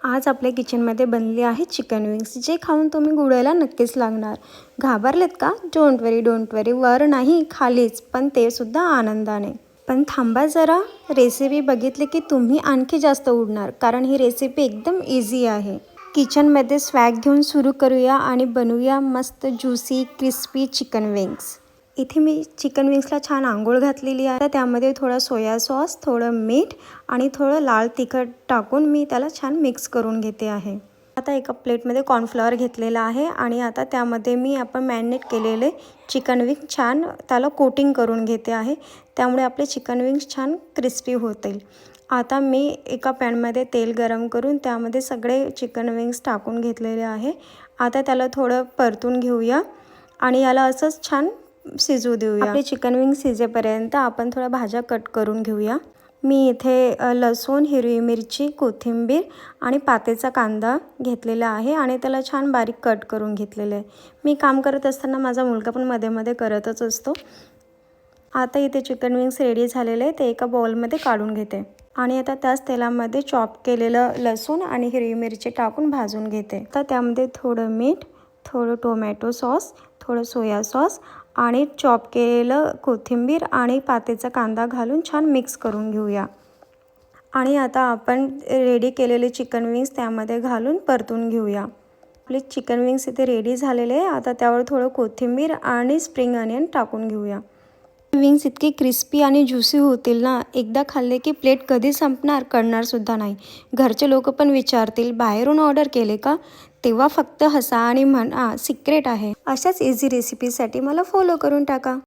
आज आपल्या किचनमध्ये बनली आहे चिकन विंग्स, जे खाऊन तुम्ही गुळायला नक्कीच लागणार। घाबरलेत का? डोंट वरी, वर नाही खालीच, पण ते सुद्धा आनंदाने। पण थांबा जरा, रेसिपी बघितली की तुम्ही आणखी जास्त उडणार, कारण ही रेसिपी एकदम इझी आहे। किचनमध्ये स्वॅग घेऊन सुरू करूया आणि बनवूया मस्त ज्युसी क्रिस्पी चिकन विंग्स। इथे मी चिकन विंग्सला छान आंघोळ घातलेली आहे। त्यामध्ये थोडा सोया सॉस, थोडं मीठ आणि थोडं लाल तिखट टाकून मी त्याला छान मिक्स करून घेते आहे। आता एका प्लेटमध्ये कॉर्नफ्लॉवर घेतलेला आहे आणि आता त्यामध्ये मी आपण मॅरिनेट केलेले चिकन विंग छान त्याला कोटिंग करून घेते आहे, त्यामुळे आपले चिकन विंग्स छान क्रिस्पी होतील। आता मी एका पॅनमध्ये तेल गरम करून त्यामध्ये सगळे चिकन विंग्स टाकून घेतलेले आहे। आता त्याला थोडं परतून घेऊया आणि याला असंच छान शिजू देऊया। आपले चिकन विंग शिजेपर्यंत आपण थोड्या भाज्या कट करून घेऊया। मी इथे लसूण, हिरवी मिरची, कोथिंबीर आणि पातेचा कांदा घेतलेला आहे आणि त्याला छान बारीक कट करून घेतलेले आहे। मी काम करत असताना माझा मुलगा पण मध्ये मध्ये करतच असतो। आता इथे चिकन विंग्स रेडी झालेले आहे, ते एका बाउलमध्ये काढून घेते आणि आता त्याच तेलामध्ये चॉप केलेलं लसूण आणि हिरवी मिरची टाकून भाजून घेते। आता त्यामध्ये थोडं मीठ, थोडं टोमॅटो सॉस, थोडं सोया सॉस आणि चॉप केलेलं कोथिंबीर आणि पातेचा कांदा घालून छान मिक्स करून घेऊया। आणि आता आपण रेडी केलेले चिकन विंग्स त्यामध्ये घालून परतून घेऊया। आपले चिकन विंग्स इथे रेडी झालेले आहे। आता त्यावर थोडं कोथिंबीर आणि स्प्रिंग अनियन टाकून घेऊया। विंग्स इतके क्रिस्पी आणि ज्युसी होतील ना, एकदा खाल्ले की प्लेट कधी संपणार कळणार सुद्धा नाही। घरचे लोक पण विचारतील बाहेरून ऑर्डर केले का? तेव्हा फक्त हसा आणि म्हणा सिक्रेट आहे। अशाच इझी रेसिपीसाठी मला फॉलो करून टाका।